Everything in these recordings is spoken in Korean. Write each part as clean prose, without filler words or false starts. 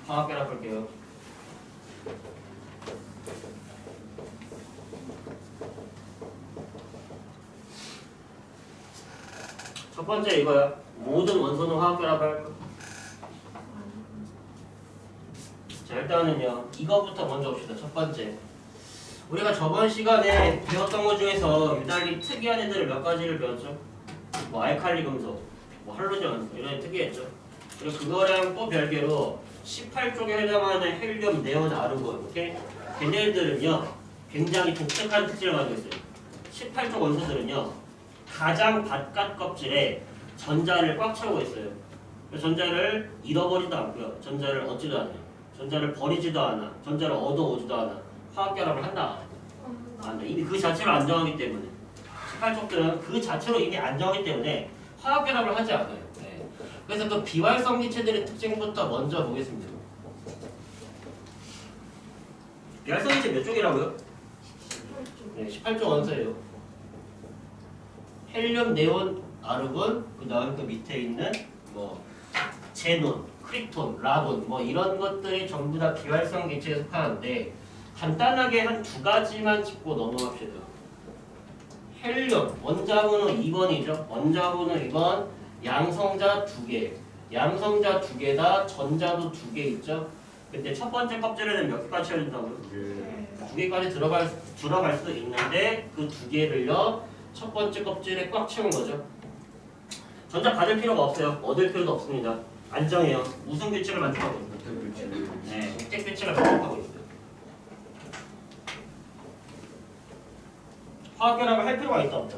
화학결합 볼게요. 첫 번째 이거야. 모든 원소는 화학결합을 할 거. 자, 일단은요. 이거부터 먼저 봅시다. 첫 번째. 우리가 저번 시간에 배웠던 것 중에서 유달리 특이한 애들을 몇 가지를 배웠죠? 뭐 알칼리 금속, 뭐 할로젠 이런 애 특이했죠. 그리고 그거랑 또 별개로 18쪽에 해당하는 헬륨, 네온, 아르곤, 오케이? 걔네들은요 굉장히 독특한 특징을 가지고 있어요. 18쪽 원소들은요 가장 바깥 껍질에 전자를 꽉 채우고 있어요. 전자를 잃어버리지도 않고요. 전자를 얻지도 않아요. 전자를 버리지도 않아. 전자를 얻어오지도 않아. 화학결합을 한다. 안 돼. 이미 그 자체로 안정하기 때문에 18족들은 그 자체로 이미 안정하기 때문에 화학결합을 하지 않아요. 네. 그래서 그 비활성 기체들의 특징부터 먼저 보겠습니다. 비활성 기체 몇 쪽이라고요? 네, 18쪽 원소예요. 헬륨, 네온, 아르곤, 그 다음 그 밑에 있는 뭐 제논, 크립톤, 라돈 뭐 이런 것들이 전부 다 비활성 기체에 속하는데 간단하게 한 두 가지만 짚고 넘어갑시다. 헬륨, 원자번호 2번이죠. 원자번호 2번, 양성자 2개. 양성자 2개다, 전자도 2개 있죠. 근데 첫 번째 껍질에는 몇 개까지 채워진다고요? 2개까지 들어갈 수도 있는데 그 2개를요 첫 번째 껍질에 꽉 채운 거죠. 전자 받을 필요가 없어요. 얻을 필요도 없습니다. 안정해요. 무슨 규칙을 만족하고 있어요? 네, 옥택 규칙을 만족하고 있어요. 화학결합을 할 필요가 있다 없다?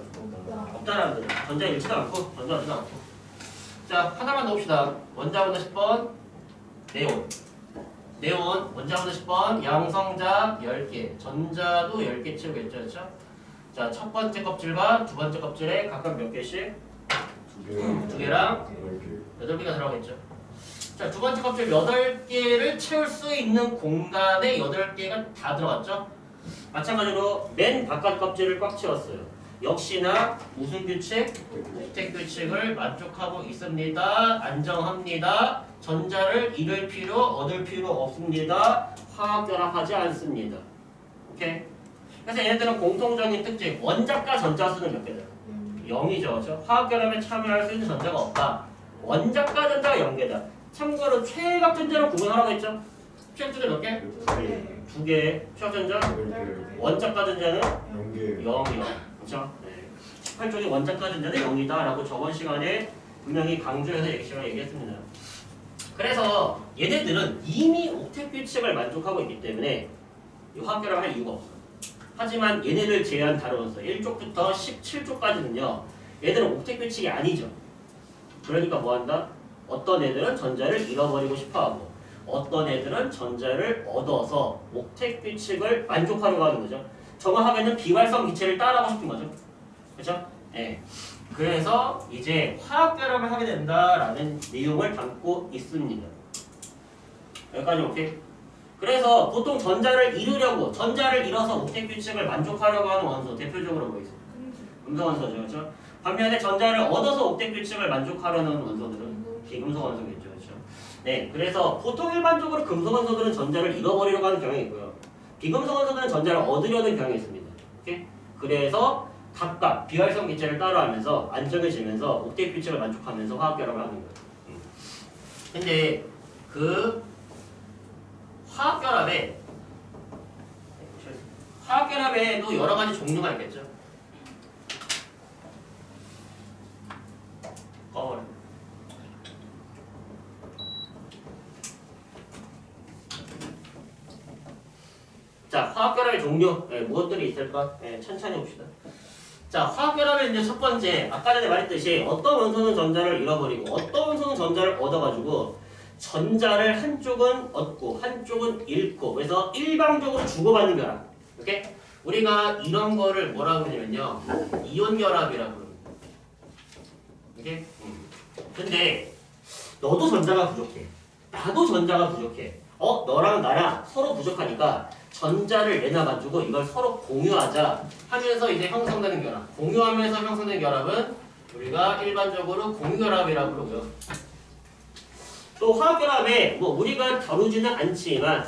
없다라는 거죠. 전자 잃지도 않고 전자 얻지도 않고. 자, 하나만 더 봅시다. 원자번호 10번 네온. 네온 원자번호 10번 양성자 10개. 전자도 10개 채우겠죠. 그렇죠? 자, 첫 번째 껍질과 두 번째 껍질에 각각 몇 개씩? 두 개랑 8개가 들어가겠죠. 자, 두 번째 껍질 8개를 채울 수 있는 공간에 8개가 다 들어갔죠. 마찬가지로 맨 바깥 껍질을 꽉 채웠어요. 역시나 무슨 규칙? 옥택 규칙을 만족하고 있습니다. 안정합니다. 전자를 잃을 필요, 얻을 필요 없습니다. 화학결합하지 않습니다. 오케이? 그래서 얘네들은 공통적인 특징, 원자과 전자 수는 몇 개다? 0이죠. 그렇죠? 화학결합에 참여할 수 있는 전자가 없다. 원자과 전자가 0개다. 참고로 최각 전자로 구분하라고 했죠? 최각 전자 몇 개? 2개. 최각 전자? 원자과 전자는 0이요. 그렇죠? 네. 18쪽의 원자과 전자는 0이다 라고 저번 시간에 분명히 강조해서 얘기했습니다. 그래서 얘네들은 이미 옥택 규칙을 만족하고 있기 때문에 화학결합을 할 이유가 없어요. 하지만 얘네를 제한 다른 원소 1쪽부터 17쪽까지는요. 얘들은 옥택 규칙이 아니죠. 그러니까 뭐한다? 어떤 애들은 전자를 잃어버리고 싶어하고 어떤 애들은 전자를 얻어서 옥택 규칙을 만족하려고 하는 거죠. 정확하게는 비활성 기체를 따라하고 싶은 거죠. 그렇죠? 네. 그래서 이제 화학결합을 하게 된다라는 내용을 담고 있습니다. 여기까지 오케이? 그래서 보통 전자를 잃으려고 전자를 잃어서 옥택 규칙을 만족하려고 하는 원소 대표적으로 뭐 있어요? 금속 원소죠. 그렇죠? 반면에 전자를 얻어서 옥택 규칙을 만족하려는 원소들은 비금속 원소겠죠. 그렇죠? 네. 그래서 보통 일반적으로 금속 원소들은 전자를 잃어버리려고 하는 경향이 있고요. 비금속 원소들은 전자를 얻으려는 경향이 있습니다. 오케이? 그래서 각각 비활성 기체를 따라하면서 안정해지면서 옥택 규칙을 만족하면서 화학결합을 하는 거예요. 근데 그 화학결합에도 여러 가지 종류가 있겠죠. 꺼버려. 자, 화학결합의 종류 무엇들이 있을까? 천천히 봅시다. 자, 화학결합의 이제 첫 번째 아까 전에 말했듯이 어떤 원소는 전자를 잃어버리고 어떤 원소는 전자를 얻어가지고 전자를 한쪽은 얻고 한쪽은 잃고 그래서 일방적으로 주고받는 결합. 오케이? 우리가 이런 거를 뭐라고 하냐면요 이온 결합이라고 합니다. 오케이? 근데 너도 전자가 부족해. 나도 전자가 부족해. 너랑 나랑 서로 부족하니까 전자를 내놔가지고 이걸 서로 공유하자 하면서 이제 형성되는 결합. 공유하면서 형성되는 결합은 우리가 일반적으로 공유결합이라고 부르고요. 또 화학결합에 뭐 우리가 다루지는 않지만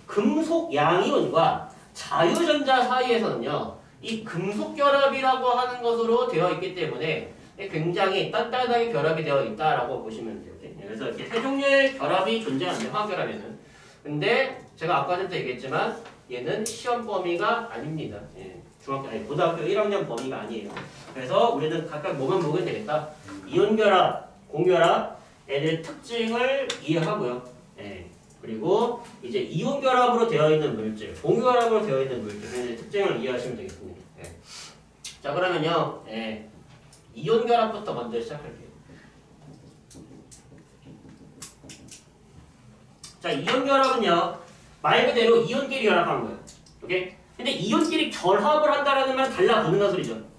금속 양이온과 자유전자 사이에서는요 이 금속 결합이라고 하는 것으로 되어 있기 때문에 굉장히 단단하게 결합이 되어 있다라고 보시면 돼요. 그래서 이렇게 세 종류의 결합이 존재하는데 화학결합에는 근데 제가 아까 전에 얘기했지만 얘는 시험 범위가 아닙니다. 고등학교 1학년 범위가 아니에요. 그래서 우리는 각각 뭐만 보면 되겠다. 이온결합, 공결합, 애들의 특징을 이해하고요. 그리고 이제 이온결합으로 되어 있는 물질, 공결합으로 되어 있는 물질의 특징을 이해하시면 되겠습니다. 자 그러면요, 이온결합부터 먼저 시작할게요. 자 이온결합은요 말 그대로 이온끼리 결합한 거예요. 오케이? 근데 이온끼리 결합을 한다라는 말은 달라붙는다는 소리죠.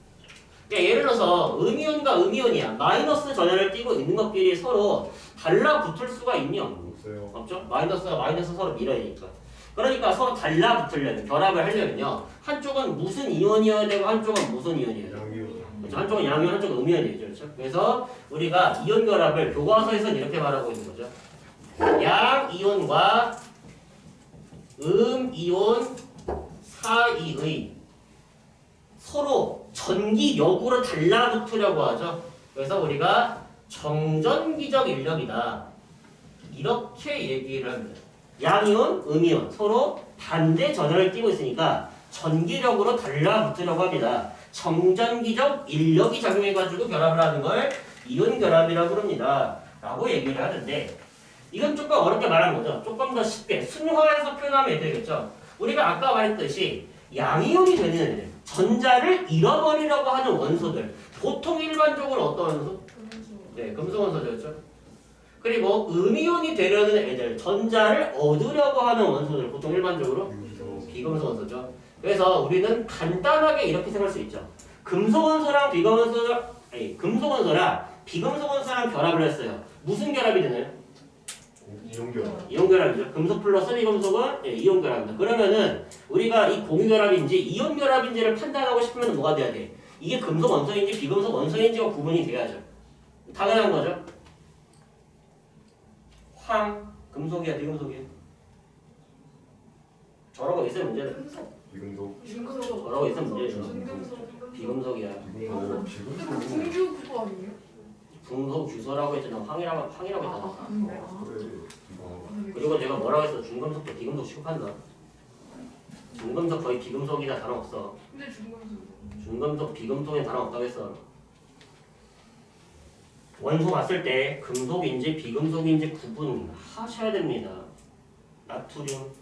그러니까 예를 들어서 음이온과 음이온이야. 마이너스 전야를 띄고 있는 것끼리 서로 달라붙을 수가 있니 없니? 없죠? 마이너스가 마이너스 서로 밀어야 되니까. 그러니까 서로 달라붙으려면 결합을 하려면요 한쪽은 무슨 이온이어야 되고 한쪽은 무슨 이온이어야 되고 그렇죠? 한쪽은 양이온 한쪽은 음이온이죠. 그렇죠? 그래서 우리가 이온 결합을 교과서에서는 이렇게 말하고 있는 거죠. 양이온과 음이온 사이의 서로 전기력으로 달라붙으려고 하죠. 그래서 우리가 정전기적 인력이다. 이렇게 얘기를 합니다. 양이온, 음이온 서로 반대 전하를 띠고 있으니까 전기력으로 달라붙으려고 합니다. 정전기적 인력이 작용해가지고 결합을 하는 걸 이온 결합이라고 합니다. 라고 얘기를 하는데 이건 조금 어렵게 말하는 거죠. 조금 더 쉽게 순화해서 표현하면 되겠죠. 우리가 아까 말했듯이 양이온이 되는 전자를 잃어버리려고 하는 원소들 보통 일반적으로 어떤 원소? 금속 원소죠. 그렇죠? 그리고 음이온이 되려는 애들 전자를 얻으려고 하는 원소들 보통 일반적으로 비금속 원소죠. 그래서 우리는 간단하게 이렇게 생각할 수 있죠. 금속 원소랑 금속 원소랑 비금속 원소랑 결합을 했어요. 무슨 결합이 되나요? 이온 결합이죠. 금속 플러스 비금속은 이온 결합입니다. 그러면은 우리가 이 공유 결합인지 이온 결합인지를 판단하고 싶으면 뭐가 돼야 돼? 이게 금속 원소인지 비금속 원소인지가 구분이 돼야죠. 당연한 거죠. 금속이야 비금속이야? 저러고 있으면 문제는 비금속. 저러고 있으면 문제죠. 비금속이야. 중규 그거 아니에요? 중소 규소라고 했잖아. 황이라고 했잖아. 그래. 그리고 내가 뭐라고 했어? 중금속도 비금속 취급한다. 중금속 거의 비금속이다 다름없어. 근데 중금속 비금속에 다름없다고 했어. 원소 봤을 때 금속인지 비금속인지 구분하셔야 됩니다. 나트륨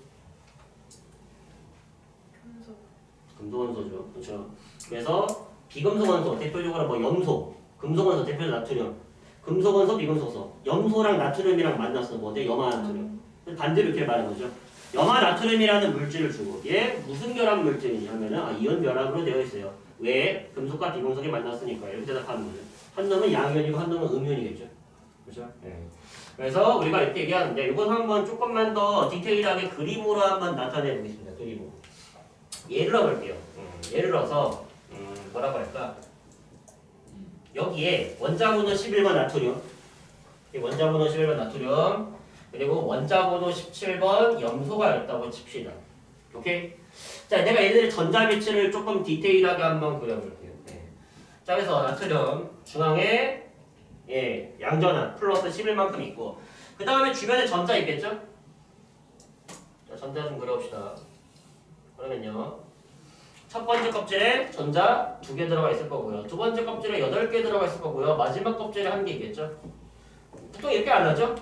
금속 원소죠. 그렇죠? 그래서 비금속 원소 대표적으로 뭐 염소, 금속 원소 대표적으로 나트륨, 금속 원소, 비금속소. 염소랑 나트륨이랑 만났어. 뭐 내 염화 나트륨. 반대로 이렇게 말하는 거죠. 염화 나트륨이라는 물질을 주고 얘 무슨 결합 물질이냐면은 이온 결합으로 되어 있어요. 왜? 금속과 비금속이 만났으니까 이렇게 대답하는 거죠. 한 놈은 양이온이고 한 놈은 음이온이겠죠. 그렇죠? 네. 그래서 우리가 이렇게 얘기하는데 이거 한번 조금만 더 디테일하게 그림으로 한번 나타내 보겠습니다. 그림으로. 예를 들어 볼게요. 예를 들어서 뭐라고 할까? 여기에 원자번호 11번 나트륨, 원자번호 11번 나트륨, 그리고 원자번호 17번 염소가 있다고 칩시다. 오케이? 자, 내가 얘들의 전자 배치를 조금 디테일하게 한번 그려볼게요. 자, 그래서 나트륨 중앙에 양전한 플러스 11만큼 있고 그 다음에 주변에 전자 있겠죠? 자, 전자 좀 그려봅시다. 그러면요 첫 번째 껍질에 전자 2개 들어가 있을 거고요. 두 번째 껍질에 8개 들어가 있을 거고요. 마지막 껍질에 1개 있겠죠? 보통 이렇게 안 하죠?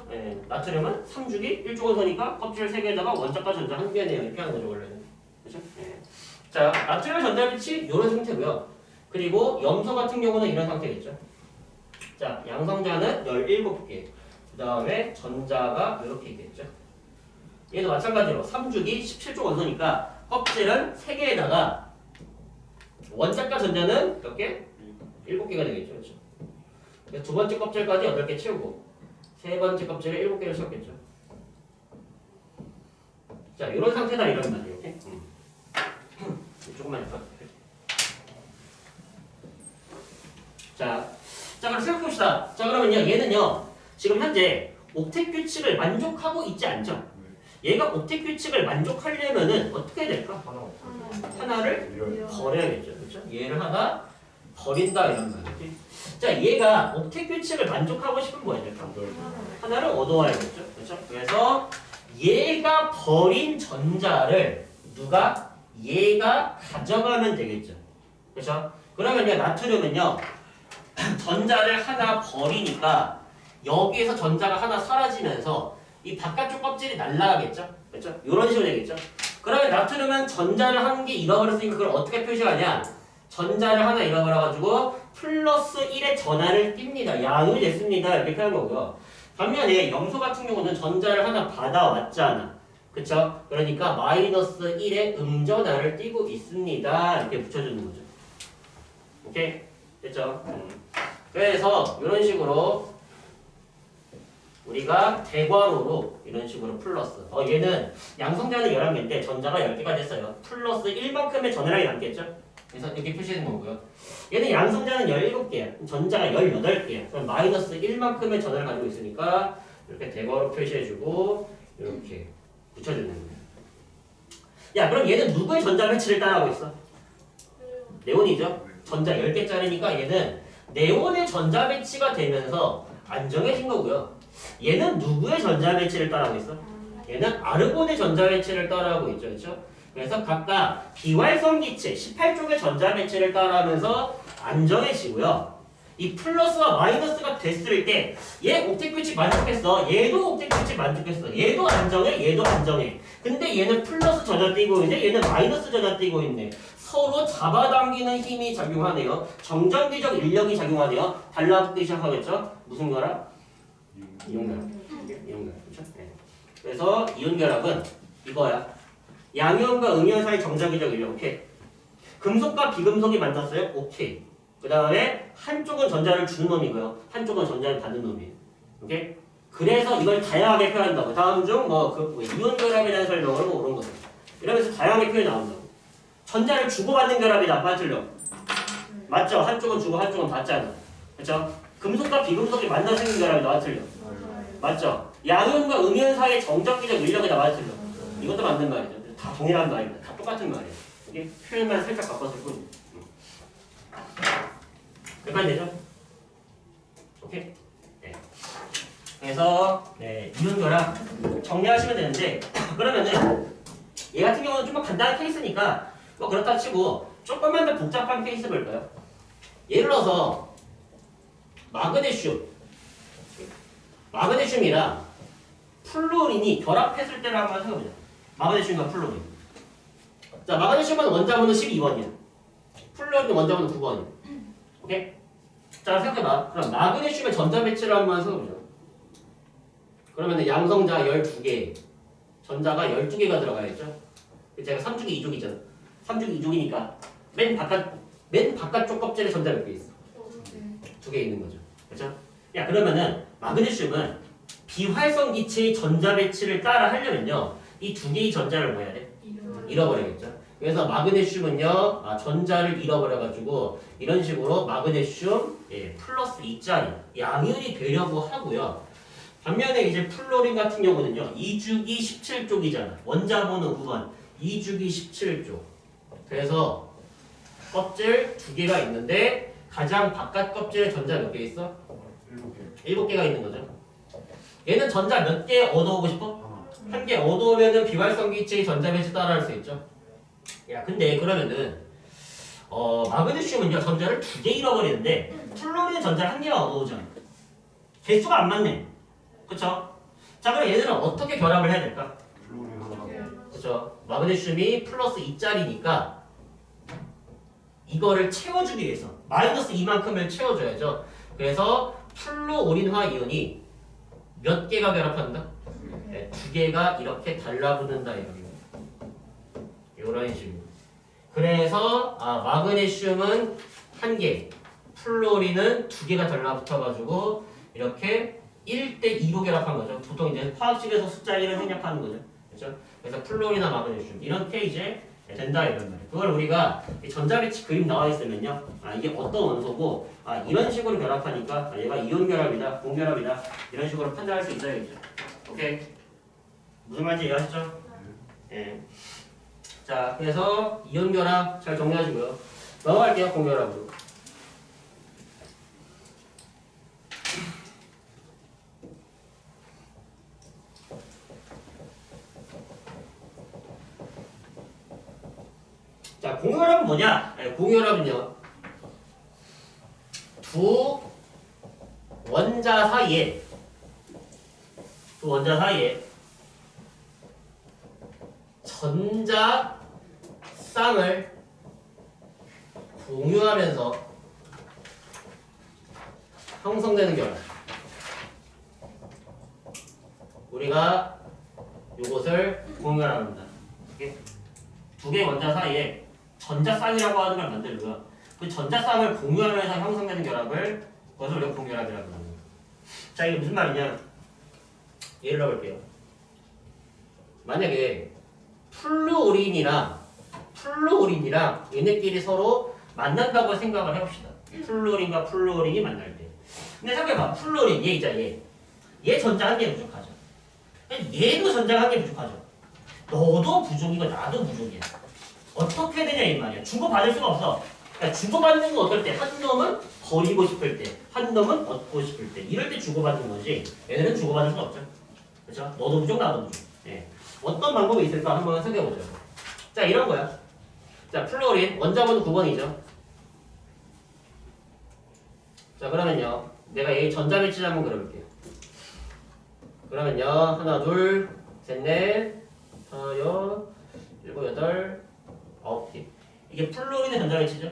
나트륨은 3주기 1주원소니까 껍질 3개에다가 원자과 전자 1개네요. 이렇게 하는 거죠 원래는. 그렇죠? 자, 나트륨의 전자 빛이 이런 상태고요. 그리고 염소 같은 경우는 이런 상태겠죠. 자, 양성자는 17개. 그 다음에 전자가 이렇게 있겠죠. 얘도 마찬가지로 3주기 17조 원소니까 껍질은 3개에다가 원자과 전자는 몇 개? 7개가 되겠죠. 그렇죠? 그래서 두 번째 껍질까지 8개 채우고 세 번째 껍질에 7개를 채웠겠죠. 자, 이런 상태다 이런 말이에요. 오케이? 조금만 해봐. 자, 그럼 생각해봅시다. 자, 그러면요, 얘는요, 지금 현재 옥텟 규칙을 만족하고 있지 않죠? 얘가 옥텟 규칙을 만족하려면은 어떻게 해야 될까? 하나를 버려야겠죠. 그렇죠? 얘를 하나 버린다 이런 말이지. 자, 얘가 옥텟 규칙을 만족하고 싶으면 뭐 해야 될까? 하나를 얻어와야겠죠. 그렇죠? 그래서 얘가 버린 전자를 누가? 얘가 가져가면 되겠죠. 그렇죠? 그러면요, 나트륨은요, 전자를 하나 버리니까 여기에서 전자가 하나 사라지면서 이 바깥쪽 껍질이 날아가겠죠? 그렇죠? 이런 식으로 되겠죠? 그러면 나트륨은 전자를 한 개 잃어버렸으니까 그걸 어떻게 표시하냐? 전자를 하나 잃어버려가지고 플러스 1의 전하를 띱니다. 양이 됐습니다. 이렇게 표현한 거고요. 반면에 염소 같은 경우는 전자를 하나 받아왔잖아. 그쵸? 그러니까 마이너스 1의 음전하를 띄고 있습니다. 이렇게 붙여주는 거죠. 오케이? 됐죠? 그래서 이런 식으로 우리가 대괄호로 이런 식으로 플러스 얘는 양성자는 11개인데 전자가 10개가 됐어요. 플러스 1만큼의 전하량이 남겠죠? 그래서 이렇게 표시되는 거고요. 얘는 양성자는 17개야. 전자가 18개야. 그럼 마이너스 1만큼의 전하를 가지고 있으니까 이렇게 대괄호 표시해주고 이렇게 붙여주는 거예요. 야, 그럼 얘는 누구의 전자 배치를 따라하고 있어? 네온이죠? 전자 10개짜리니까 얘는 네온의 전자 배치가 되면서 안정해진 거고요. 얘는 누구의 전자 배치를 따라하고 있어? 얘는 아르곤의 전자 배치를 따라하고 있죠. 그렇죠? 그래서 각각 비활성 기체 18쪽의 전자 배치를 따라하면서 안정해지고요. 이 플러스와 마이너스가 됐을 때 얘 옥텟 규칙 만족했어. 얘도 옥텟 규칙 만족했어. 얘도 안정해. 얘도 안정해. 근데 얘는 플러스 전자 띄고 있네. 얘는 마이너스 전자 띄고 있네. 서로 잡아당기는 힘이 작용하네요. 정전기적 인력이 작용하네요. 달라붙기 시작하겠죠? 무슨 결합? 이온결합. 이온결합. 그렇죠? 네. 그래서 이온결합은 이거야. 양이온과 음이온 사이 정전기적 인력. 오케이. 금속과 비금속이 만났어요. 오케이. 그 다음에 한쪽은 전자를 주는 놈이고요. 한쪽은 전자를 받는 놈이에요. 오케이? 그래서 이걸 다양하게 표현한다고. 다음 중 이온 결합에 대한 설명을 뭐 그런 거죠. 이러면서 다양하게 표현이 나온다고. 전자를 주고받는 결합이다. 맞을려? 맞죠? 한쪽은 주고 한쪽은 받잖아. 그렇죠? 금속과 비금속이 만나 생긴 결합이다. 맞을려? 맞죠? 양이온과 음이온 사이의 정전기적 인력이다. 맞을려? 이것도 맞는 말이죠. 다 동일한 말입니다. 다 똑같은 말이에요. 이게 표현만 살짝 바꿨을 뿐. 여기까지 되죠? 오케이? 네. 그래서 이온 결합 정리하시면 되는데 그러면은 얘 같은 경우는 좀 더 간단한 케이스니까 뭐 그렇다 치고 조금만 더 복잡한 케이스 볼까요? 예를 들어서 마그네슘이랑 플루린이 결합했을 때를 한번 생각해보자. 마그네슘과 플루린. 자, 마그네슘은 원자번호 12번이야. 플루린은 원자번호 9번이야. 오케이? 자, 생각해봐. 그럼 마그네슘의 전자 배치를 한번 생각해보자. 그러면 양성자 12개, 전자가 12개가 들어가야겠죠? 제가 3주기 2족이잖아. 3주기 2족이니까 맨 바깥쪽 껍질에 전자 몇 개 있어? 2개 있는 거죠. 그렇죠? 야, 그러면은 마그네슘은 비활성 기체의 전자 배치를 따라 하려면요. 이 2개의 전자를 뭐 해야 돼? 잃어버려야겠죠. 그래서 마그네슘은요, 전자를 잃어버려가지고 이런 식으로 마그네슘 플러스 2짜리 양이온이 되려고 하고요. 반면에 이제 플로린 같은 경우는요, 2주기 17쪽이잖아. 원자번호 9번, 2주기 17쪽. 그래서 껍질 2개가 있는데 가장 바깥 껍질에 전자 몇 개 있어? 7개가 있는 거죠. 얘는 전자 몇 개 얻어오고 싶어? 1개 얻어오면은 비활성 기체의 전자 배치 따라할 수 있죠. 야, 근데 그러면은 마그네슘은요 전자를 2개 잃어버리는데 플로린은 전자를 1개만 얻어오잖아. 개수가 안 맞네. 그쵸? 자, 그럼 얘들은 어떻게 결합을 해야 될까? 그쵸? 마그네슘이 플러스 2짜리니까 이거를 채워주기 위해서 마이너스 2만큼을 채워줘야죠. 그래서 플루오린화 이온이 몇 개가 결합한다? 네, 2개가 이렇게 달라붙는다 이런 식으로. 그래서 마그네슘은 1개, 플루오린은 2개가 달라붙어가지고 이렇게 1대2로 결합한 거죠. 보통 이제 화학식에서 숫자 1을 생략하는 거죠. 그렇죠? 그래서 플루오린과 마그네슘 이렇게 이제 된다 이런 말이에요. 그걸 우리가 전자배치 그림 나와 있으면요. 아 이게 어떤 원소고 아 이런 식으로 결합하니까 아, 얘가 이온 결합이다, 공결합이다 이런 식으로 판단할 수 있어야겠죠. 오케이. 무슨 말인지 이해하시죠? 예. 자 그래서 이온 결합 잘 정리하시고요. 넘어갈게요. 공결합으로. 자, 공유결합은 뭐냐? 네, 공유결합은요. 두 원자 사이에 전자 쌍을 공유하면서 형성되는 결합. 우리가 이것을 공유결합합니다. 두 개의 원자 사이에 전자쌍이라고 하는 걸 만들고요. 그 전자쌍을 공유하면서 형성되는 결합을 그것을 우리가 공유결합이라고 합니다. 자 이게 무슨 말이냐? 예를 들어볼게요. 만약에 플루오린이랑 얘네끼리 서로 만난다고 생각을 해봅시다. 플루오린과 플루오린이 만날 때. 근데 생각해봐. 플루오린 얘 있잖아 얘 전자 한 개 부족하죠. 얘도 전자 한 개 부족하죠. 너도 부족이고 나도 부족이야. 어떻게 되냐 이 말이야. 주고받을 수가 없어. 그러니까 주고받는 건 어떨 때? 한 놈은 버리고 싶을 때, 한 놈은 얻고 싶을 때. 이럴 때 주고받는 거지. 얘네는 주고받을 수가 없죠. 그렇죠? 너도 부족, 나도 부족. 예. 어떤 방법이 있을까 한번 생각해보죠. 자, 이런 거야. 자, 플루오린 원자번호 9번이죠. 자, 그러면요. 내가 얘 전자배치 한번 그려볼게요. 그러면요. 하나, 둘, 셋, 넷, 다섯, 일곱, 여덟, 9개. 이게 플루오린의 전자배치죠?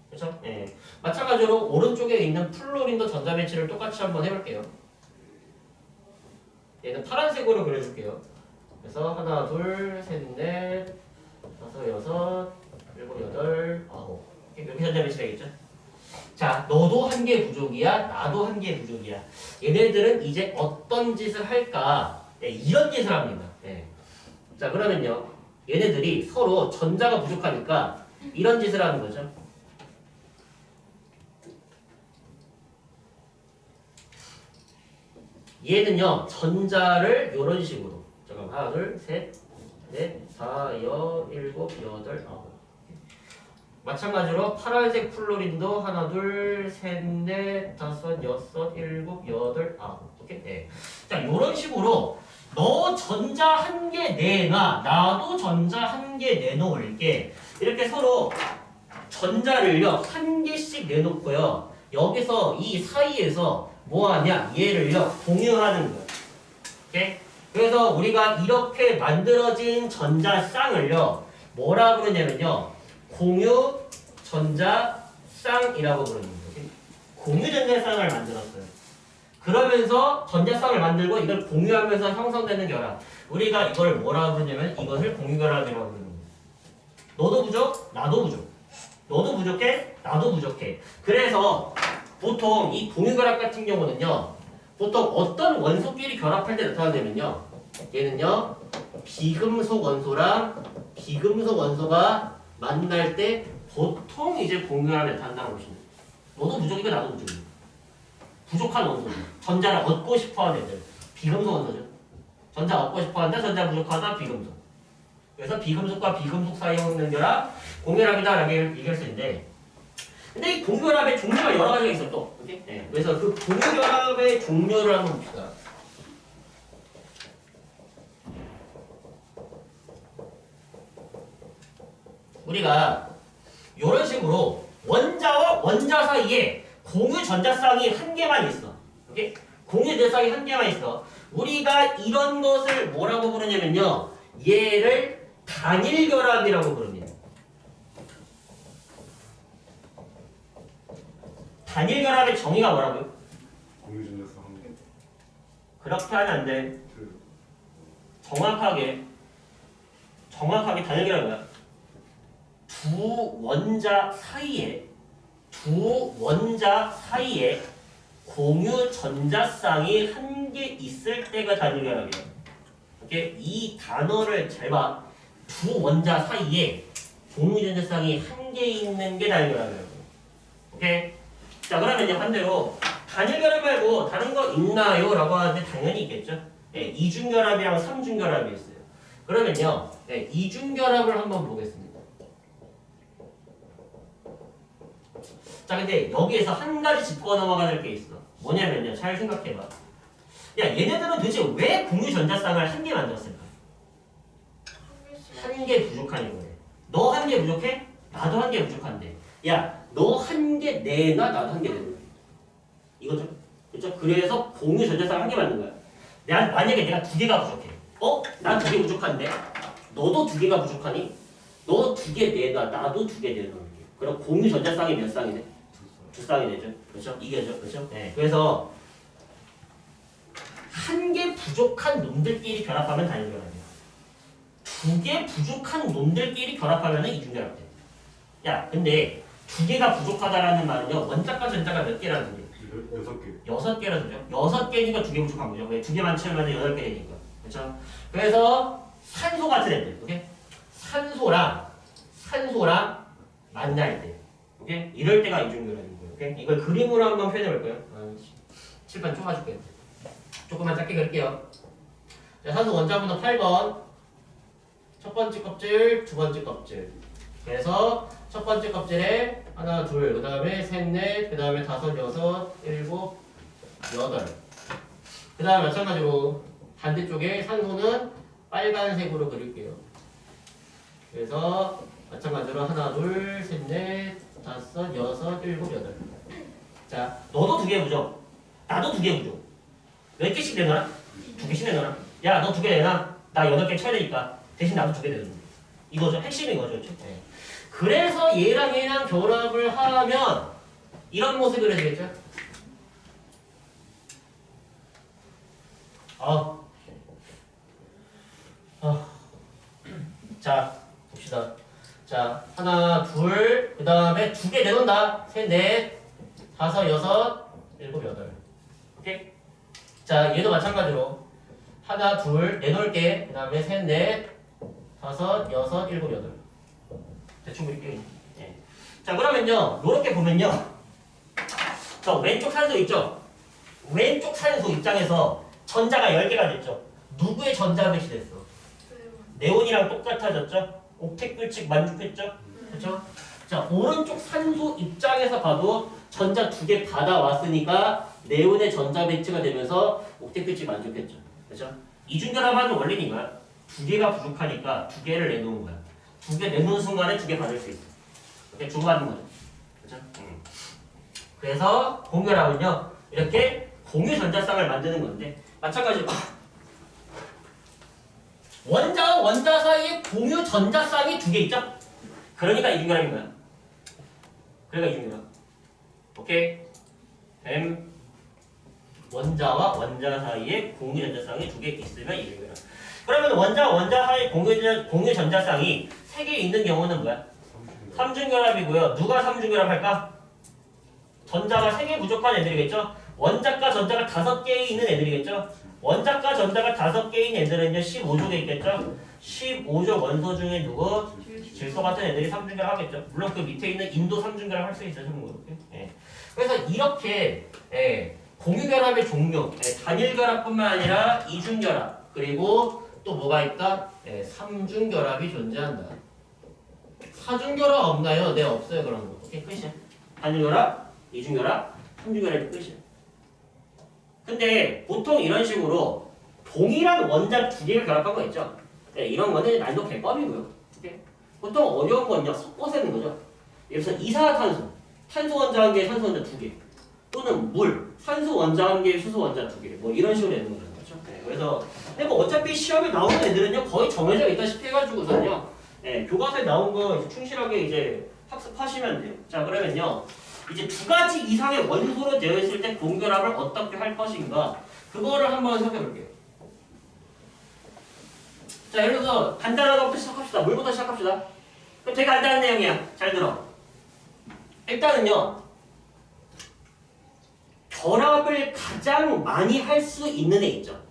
그렇죠? 예. 마찬가지로 오른쪽에 있는 플루오린도 전자배치를 똑같이 한번 해볼게요. 얘는 파란색으로 그려줄게요. 그래서 하나, 둘, 셋, 넷, 다섯, 여섯, 일곱, 여덟, 9. 이렇게 전자배치가 있죠? 자, 너도 한 개 부족이야, 나도 한 개 부족이야. 얘네들은 이제 어떤 짓을 할까? 네, 이런 짓을 합니다. 네. 자, 그러면요. 얘네들이 서로 전자가 부족하니까 이런 짓을 하는 거죠. 얘는요 전자를 이런 식으로 잠깐 하나 둘 셋 넷 다 여 일곱 여덟 아홉 마찬가지로 파란색 플로린도 하나 둘 셋 넷 다섯 여섯 일곱 여덟 아홉 오케이 네. 자 이런 식으로 너 전자 한 개 내놔 나도 전자 한 개 내놓을게 이렇게 서로 전자를요 한 개씩 내놓고요 여기서 이 사이에서 뭐하냐 얘를요 공유하는 거예요. 오케이? 그래서 우리가 이렇게 만들어진 전자쌍을요 뭐라 그러냐면요 공유 전자쌍이라고 부릅니다. 공유 전자쌍을 만들었어요. 그러면서 전자쌍을 만들고 이걸 공유하면서 형성되는 결합. 우리가 이걸 뭐라 그러냐면 이것을 공유결합이라고 부릅니다. 너도 부족, 나도 부족. 너도 부족해, 나도 부족해. 그래서 보통 이 공유결합 같은 경우는요 보통 어떤 원소끼리 결합할 때 나타나냐면요 얘는요 비금속 원소랑 비금속 원소가 만날 때 보통 이제 공유결합이 나타난다고 보시면 돼요. 너도 부족이고 나도 부족이고 부족한 원소 전자를 얻고 싶어하는 애들 비금속 원소죠. 전자 얻고 싶어한다 전자 부족하다 비금속. 그래서 비금속과 비금속 사이에 있는 결합 공유결합이다라고 얘기할 수 있는데 근데 이 공유결합의 종류가 여러 가지가 있어 또. 오케이? 네. 그래서 그 공유결합의 종류를 한번 봅시다. 우리가 이런 식으로 원자와 원자 사이에 공유 전자쌍이 한 개만 있어. 오케이? 공유 전자쌍이 한 개만 있어. 우리가 이런 것을 뭐라고 부르냐면요. 얘를 단일 결합이라고 부릅니다. 단일 결합의 정의가 뭐라고요? 공유전자쌍 한 개. 그렇게 하면 안 돼. 정확하게 단일 결합은 뭐야? 두 원자 사이에 공유 전자쌍이 한 개 있을 때가 단일 결합이야. 오케이? 이 단어를 잘 봐. 두 원자 사이에 공유전자쌍이 한 개 있는 게 단일결합이라고. 오케이? 자, 그러면요, 반대로 단일결합 말고 다른 거 있나요? 라고 하는데 당연히 있겠죠? 네, 이중결합이랑 삼중결합이 있어요. 그러면요, 네, 이중결합을 한번 보겠습니다. 자, 근데 여기에서 한 가지 짚고 넘어가야 될 게 있어. 뭐냐면요, 잘 생각해봐. 야, 얘네들은 도대체 왜 공유전자쌍을 한 개 만들었을까? 한 개 부족한 이거네. 너 한 개 부족해? 나도 한 개 부족한데. 야, 너 한 개 내놔, 나도 한 개 내놔. 이거죠? 그렇죠? 그래서 공유전자쌍 한 개 만든 거야. 만약에 내가 두 개가 부족해. 난 두 개 부족한데? 너도 두 개가 부족하니? 너 두 개 내놔, 나도 두 개 내놔. 그럼 공유전자쌍이 몇 쌍이네? 두 쌍이 되죠. 그렇죠? 이게죠. 그렇죠? 네. 그래서 한 개 부족한 놈들끼리 결합하면 단일결합이야. 두 개 부족한 놈들끼리 결합하면 이중결합 돼. 야, 근데 두 개가 부족하다라는 말은요, 원자과 전자가 몇 개라는 소리야? 6개. 6개라는 소리죠. 6개니까 두 개 부족한 거죠. 왜? 두 개만 채우면 8개 되니까. 그렇죠? 그래서 산소 같은 애들, 오케이? 산소랑 만날 때, 오케이? 이럴 때가 이중결합인 거예요. 오케이? 이걸 그림으로 한번 표현해 볼까요? 칠판 좁아줄게요. 조금만 짧게 그릴게요. 자, 산소 원자번호 8번. 첫 번째 껍질, 두 번째 껍질. 그래서 첫 번째 껍질에 하나, 둘, 그 다음에 셋, 넷, 그 다음에 다섯, 여섯, 일곱, 여덟. 그 다음에 마찬가지로 반대쪽에 산소는 빨간색으로 그릴게요. 그래서 마찬가지로 하나, 둘, 셋, 넷, 다섯, 여섯, 일곱, 여덟. 자, 너도 두 개 부족. 나도 두 개 부족. 몇 개씩 내놔라? 두 개씩 내놔라. 야, 너 두 개 내놔. 나 8개 쳐야 되니까 대신 나도 두 개 내놔. 이거죠. 핵심인 거죠. 그렇죠? 네. 그래서 얘랑 얘랑 결합을 하면 이런 모습이 그려지겠죠? 자, 봅시다. 자, 하나, 둘, 그 다음에 두 개 내놓는다. 셋, 넷, 다섯, 여섯, 일곱, 여덟. 오케이? 자, 얘도 마찬가지로 하나, 둘, 내놓을게. 그 다음에 셋, 넷, 다섯, 여섯, 일곱, 여덟. 대충 그릴게요. 예. 자, 그러면요, 요렇게 보면요. 저 왼쪽 산소 있죠? 왼쪽 산소 입장에서 전자가 10개가 됐죠? 누구의 전자 배치 됐어? 네온이랑 똑같아졌죠? 옥텟 규칙 만족했죠? 그렇죠? 자, 오른쪽 산소 입장에서 봐도 전자 2개 받아왔으니까 네온의 전자 배치가 되면서 옥텟 규칙 만족했죠? 그렇죠? 이중결합하는 원리는 이거야. 2개가 부족하니까 2개를 내놓은 거야. 2개 내놓은 순간에 2개 받을 수 있어. 이렇게 주고받는 거죠. 그렇죠? 그래서 공결합은요, 이렇게 공유 전자쌍을 만드는 건데, 마찬가지로 원자와 원자 사이에 공유 전자쌍이 2개 있죠? 그러니까 이중결합인 거야. 그러니까 이중결합. 오케이? 원자와 원자 사이에 공유 전자쌍이 2개 있으면 이중결합. 그러면 원자와 원자 사이에 공유 전자쌍이 3개 있는 경우는 뭐야? 삼중결합이고요. 누가 삼중결합 할까? 전자가 3개 부족한 애들이겠죠? 원자과 전자가 5개 있는 애들이겠죠? 원자과 전자가 5개인 애들은요 15족에 있겠죠? 15족 원소 중에 누구? 질소 같은 애들이 삼중결합 하겠죠? 물론 그 밑에 있는 인도 삼중결합 할 수 있어요. 예. 그래서 이렇게 공유결합의 종류, 단일결합뿐만 아니라 이중결합, 그리고 또 뭐가 있다? 삼중결합이 존재한다. 사중결합 없나요? 네, 없어요. 그런 거. 오케이, 끝이야. 단일결합, 이중결합, 삼중결합이 끝이야. 근데 보통 이런 식으로 동일한 원자 2개를 결합한 거 있죠? 이런 거는 난이도 개껌이고요. 오케이? 보통 어려운 건요, 섞어 세는 거죠. 예를 들어서 이산화탄소, 탄소 원자 1개, 산소 원자 2개. 또는 물, 산소 원자 1개, 수소 원자 2개. 뭐 이런 식으로 되는 거죠. 그렇죠? 그래서 근데 뭐 어차피 시험에 나오는 애들은요, 거의 정해져 있다시피 해가지고서는요, 교과서에 나온 거 이제 충실하게 이제 학습하시면 돼요. 자, 그러면요. 이제 2가지 이상의 원소로 되어 있을 때 공결합을 어떻게 할 것인가, 그거를 한번 생각해 볼게요. 자, 예를 들어서 간단한 것부터 시작합시다. 물부터 시작합시다. 그럼 되게 간단한 내용이야. 잘 들어. 일단은요, 결합을 가장 많이 할 수 있는 애 있죠.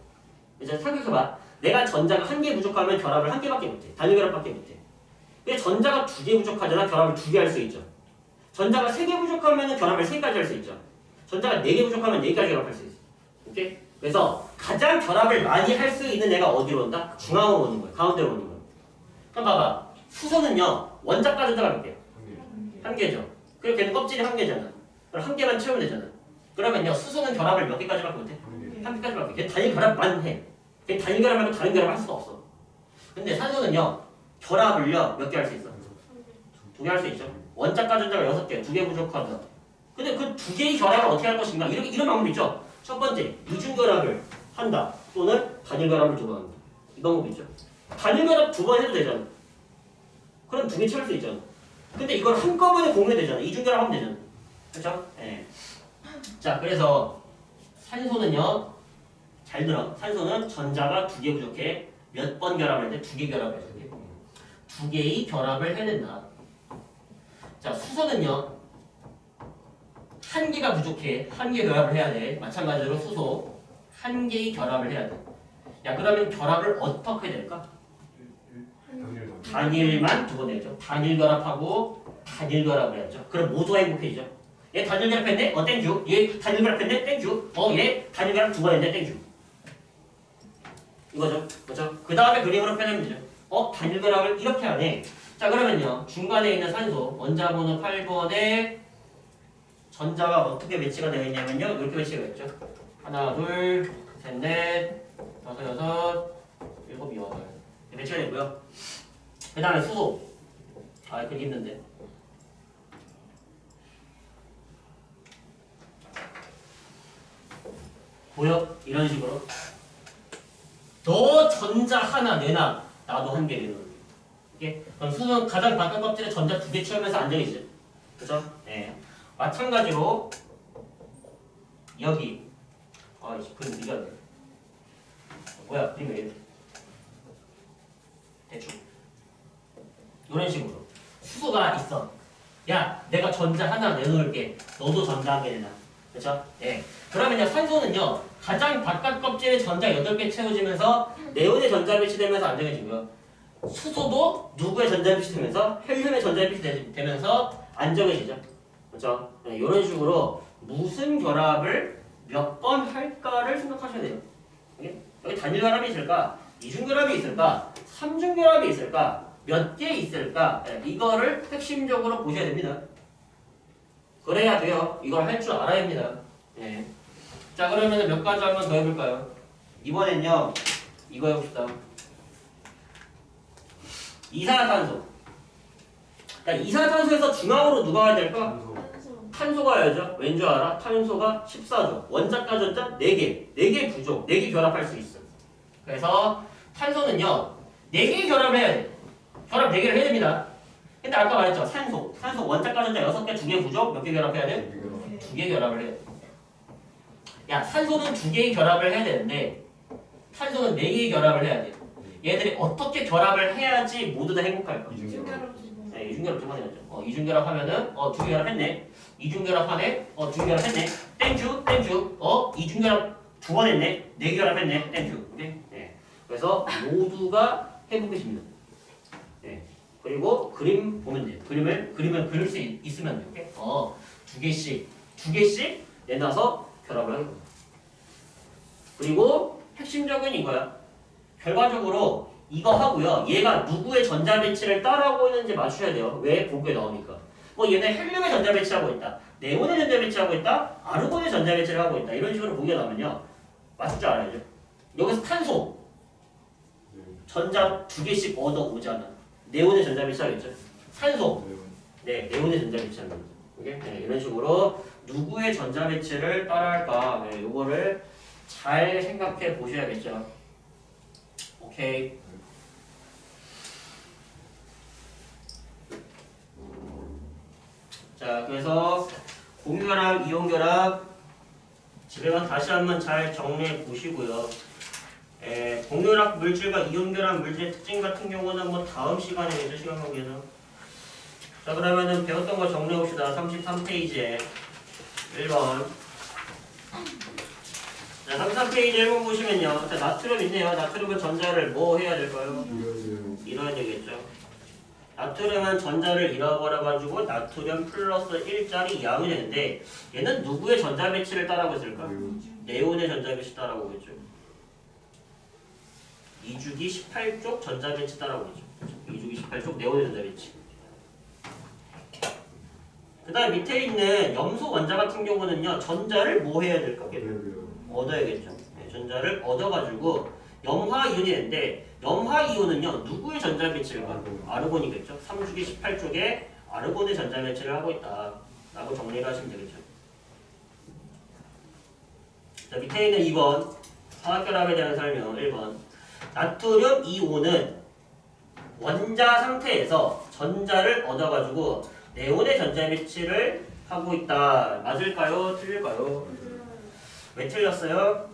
이제 생각해봐. 내가 전자가 1개 부족하면 결합을 1개밖에 못해. 단일결합밖에 못해. 근데 전자가 2개 부족하잖아. 결합을 2개 할 수 있죠. 전자가 3개 부족하면 결합을 3개까지 할 수 있죠. 전자가 4개 부족하면 4개까지 결합할 수 있어. 오케이? 그래서 가장 결합을 많이 할 수 있는 애가 어디로 온다? 중앙으로 오는 거야. 가운데로 오는 거야. 그럼 봐봐. 수소는요. 원자과 전자가 몇 개야? 한 개죠. 그리고 걔는 껍질이 한 개잖아. 그럼 한 개만 채우면 되잖아. 그러면요. 수소는 결합을 몇 개까지밖에 못해? 한 개까지밖에. 걔 단일 결합만 해. 걔 단일 결합 말고 다른 결합 할 수가 없어. 근데 산소는요. 결합을요. 몇 개 할 수 있어? 2개 할 수 있죠. 원자과 전자가 6개, 2개 부족하다. 근데 그 2개의 결합을 어떻게 할 것인가? 이런 방법이 있죠. 첫 번째, 이중 결합을 한다. 또는 단일 결합을 2번 한다. 이 방법이 있죠. 단일 결합 2번 해도 되잖아. 그럼 2개 채울 수 있잖아. 근데 이걸 한꺼번에 공유되잖아. 이중 결합하면 되잖아. 그렇죠? 예. 자, 그래서 산소는요. 잘 들어. 산소는 전자가 2개 부족해. 몇 번 결합할 때 2개 결합을 해야 돼. 2개의 결합을 해낸다. 자, 수소는요. 1개가 부족해. 1개 결합을 해야 돼. 마찬가지로 수소 1개의 결합을 해야 돼. 야, 그러면 결합을 어떻게 될까? 단일만 2번 해야죠. 단일 결합하고 단일 결합을 해야죠. 그럼 모두가 행복해지죠. 얘 단일 결합했네? 땡큐. 얘 단일 결합했네? 땡큐. 얘 단일 결합 2번 했네? 땡큐. 이거죠. 그렇죠? 그 다음에 그림으로 표현하면 되죠. 단일 결합을 이렇게 하네. 자, 그러면요. 중간에 있는 산소 원자 번호 8번에 전자가 어떻게 배치가 되어 있냐면요. 이렇게 배치가 있죠. 하나, 둘, 셋, 넷, 다섯, 여섯, 일곱, 여덟. 배치가 되고요. 그 다음에 수소. 그게 힘든데. 보여? 이런 식으로. 너 전자 하나 내놔. 나도 한 개 내놔. 오케이? 그럼 수소는 가장 바깥 껍질에 전자 2개 채우면서 안정이죠. 그죠? 네. 마찬가지로 여기 그림 네가 돼. 뭐야? 그림 왜 이래? 대충 이런 식으로 수소가 있어. 야, 내가 전자 하나 내놓을게. 너도 전자 한 개 내놔. 그렇죠? 네. 그러면요, 산소는요 가장 바깥 껍질에 전자 8개 채워지면서 네온의 전자 배치되면서 안정해지고요. 수소도 누구의 전자 배치되면서 헬륨의 전자 배치되면서 안정해지죠. 그렇죠? 네, 이런 식으로 무슨 결합을 몇 번 할까를 생각하셔야 돼요. 여기 단일 결합이 있을까? 이중 결합이 있을까? 삼중 결합이 있을까? 몇 개 있을까? 네, 이거를 핵심적으로 보셔야 됩니다. 그래야 돼요. 이걸 할 줄 알아야 합니다. 네. 자, 그러면 몇 가지 한번 더 해볼까요? 이번엔요, 이거 해봅시다. 이산화탄소. 자, 이산화탄소에서 중앙으로 누가 와야 될까? 탄소가 와야죠. 왠 줄 알아? 탄소가 14조. 원자과 전자 4개. 4개 부족. 4개 결합할 수 있어. 그래서 탄소는요. 4개 결합을 해야 돼. 결합 4개를 해야 됩니다. 근데 아까 말했죠. 산소 원자과 전자 6개, 2개 부족. 몇 개 결합해야 돼? 2개 결합을 해야 돼. 야, 산소는 2개의 결합을 해야 되는데 탄소는 4개의 결합을 해야 돼. 얘들이 어떻게 결합을 해야지 모두 다 행복할까? 네, 이중결합 2번 해야죠. 이중결합 하면은 2개 결합했네. 이중결합하네. 2개 결합했네. 땡큐. 이중결합 2번 했네. 4개 결합했네. 땡큐. 오케이? 네. 그래서 모두가 행복해집니다. 네. 그리고 그림 보면 돼요. 그림을 그릴 수 있으면 돼요. 오케이? 2개씩 내놔서 결합을 하는 거예요. 그리고 핵심적인 이거야. 결과적으로 이거 하고요. 얘가 누구의 전자 배치를 따라오고 있는지 맞추셔야 돼요. 왜? 보기에 나오니까. 얘는 헬륨의 전자 배치하고 있다. 네온의 전자 배치하고 있다. 아르곤의 전자 배치를 하고 있다. 이런 식으로 보기에 나오면요. 맞을 줄 알아야죠. 여기서 탄소. 전자 2개씩 얻어오잖아. 네온의 전자 배치하겠죠. 산소. 네, 네온의 전자 배치합니다. 오케이? 네, 이런 식으로 누구의 전자 배치를 따라할까? 네, 요거를 잘 생각해 보셔야겠죠. 오케이. 자, 그래서 공유결합, 이온결합 집에 가서 다시 한번 잘 정리해 보시고요. 공유결합 물질과 이온결합 물질의 특징 같은 경우는 뭐 다음 시간에 시간 관계에서. 자, 그러면은 배웠던 거 정리해 봅시다. 33페이지에 1번. 자, 33페이지 1번 보시면요. 자, 나트륨 있네요. 나트륨은 전자를 뭐 해야 될까요? 잃어야 되겠죠. 나트륨은 전자를 잃어버려가지고 나트륨 플러스 1짜리 양이 되는데 얘는 누구의 전자 배치를 따라오고 있을까? 네온의 전자 배치 따라오고 있죠. 2주기 18쪽 전자 배치 따라오고 있죠. 2주기 18쪽 네온의 전자 배치. 그 다음 밑에 있는 염소 원자 같은 경우는요. 전자를 뭐 해야 될까? 얻어야겠죠. 네, 전자를 얻어가지고 염화이온이 되는데 염화이온은요. 누구의 전자 배치일까? 아르곤이겠죠. 3주기 18쪽에 아르곤의 전자 배치를 하고 있다 라고 정리를 하시면 되겠죠. 자, 밑에 있는 2번 화학결합에 대한 설명 1번 나트륨 이온은 원자 상태에서 전자를 얻어가지고 네온의 전자 배치를 하고 있다. 맞을까요? 틀릴까요? 왜 틀렸어요?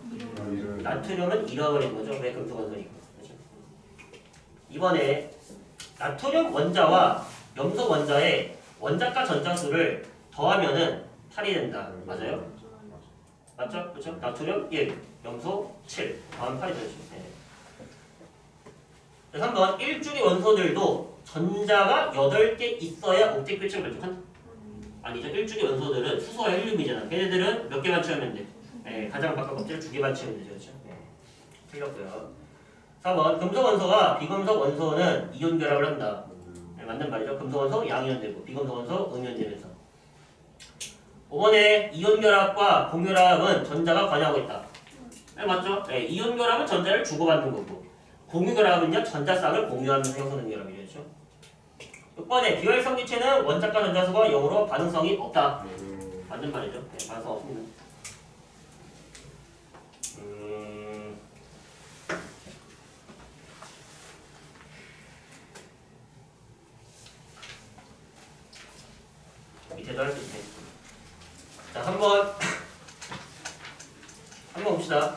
나트륨은 잃어버린 거죠. 왜 금속 원소니까. 그렇죠? 이번에 나트륨 원자와 염소 원자의 원자가 전자수를 더하면은 8이 된다. 맞아요? 맞죠? 그렇죠? 나트륨 1, 염소 7, 더하면 8이 되죠. 네. 그래서 한번 1주기 원소들도 전자가 8개 있어야 옥텟 규칙을 만족한다. 아니죠. 1주기 원소들은 수소와 헬륨이잖아. 걔네들은 몇 개만 채우면 돼. 네, 가장 바깥 껍질 2개만 채우면 되죠. 그렇죠? 네. 틀렸고요. 4번 금속 원소와 비금속 원소는 이온 결합을 한다. 네, 맞는 말이죠. 금속 원소 양이온 되고 비금속 원소 음이온 되면서. 5번에 이온 결합과 공결합은 전자가 관여하고 있다. 네, 맞죠? 네, 이온 결합은 전자를 주고받는 거고 공유 결합은요 전자쌍을 공유하면서 형성되는 결합이죠. 6번에 비활성 기체는 원자과 전자수가 0으로 반응성이 없다. 맞는 말이죠. 네, 반응성 없습니다. 밑에도 할 수 있네. 자, 한번 봅시다.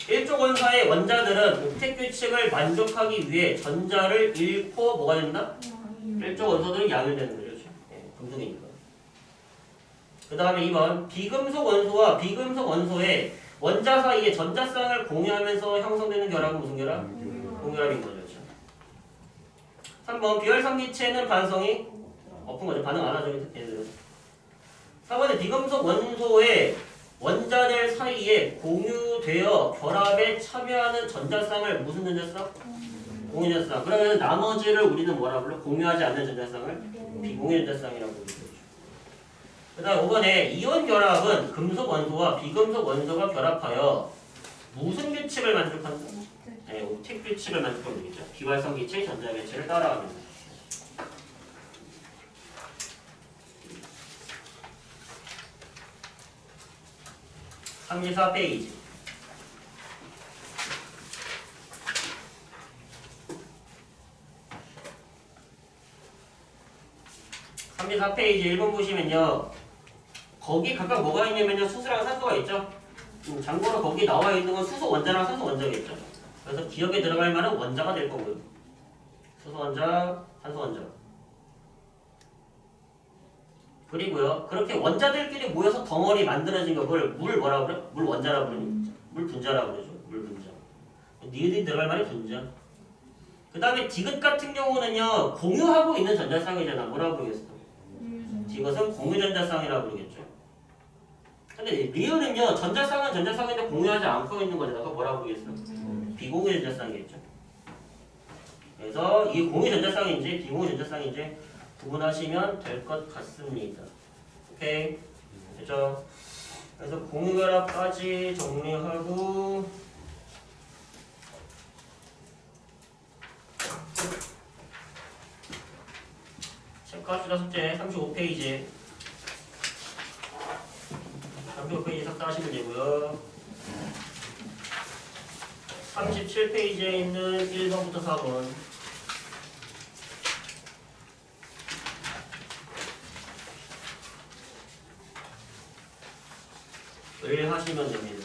일종 원소의 원자들은 옥텟 규칙을 만족하기 위해 전자를 잃고 뭐가 된다? 일종 원소들은 양이 되는 거죠. 네, 금속이니까. 그 다음에 2번 비금속 원소와 비금속 원소의 원자 사이에 전자쌍을 공유하면서 형성되는 결합은 무슨 결합? 공결합인 거죠. 3번 비활성 기체는 반응성이 없은 거죠. 반응 안 하죠. 얘들은. 4번에 비금속 원소의 원자들 사이에 공유되어 결합에 참여하는 전자쌍을 무슨 전자쌍? 공유 전자쌍. 그러면 나머지를 우리는 뭐라 불러? 공유하지 않는 전자쌍을 비공유 전자쌍이라고 부르죠. 그 다음 5번에 이온 결합은 금속 원소와 비금속 원소가 결합하여 무슨 규칙을 만족한다? 네, 옥텟 규칙을 만족하면 되겠죠. 비활성 기체 전자 배치를 따라가면서. 34페이지. 34페이지 1번 보시면요. 거기 각각 뭐가 있냐면요. 수소랑 산소가 있죠. 참고로 거기 나와 있는 건 수소 원자랑 산소 원자겠죠. 그래서 기억에 들어갈 만한 원자가 될 거고요. 수소 원자, 산소 원자. 그리고요. 그렇게 원자들끼리 모여서 덩어리 만들어진 걸 물 뭐라 그래? 물 원자라 부르니? 물 분자라 그러죠. 물 분자. 니은이 들어갈 말이 분자. 그 다음에 디귿 같은 경우는요. 공유하고 있는 전자쌍이잖아. 뭐라 부르겠어? 디귿은 공유전자쌍이라 부르겠죠. 근데 리은은요. 전자쌍은 전자쌍인데 공유하지 않고 있는 거잖아. 그거 뭐라 부르겠어? 비공유전자쌍이겠죠. 그래서 이게 공유전자쌍인지 비공유전자쌍인지 구분하시면 될 것 같습니다. 오케이? 됐죠? 그래서 공유결합까지 정리하고 체크합시다. 숙제 35페이지 35페이지 삭제하시면 되고요. 37페이지에 있는 1번부터 4번 을 하시면 됩니다.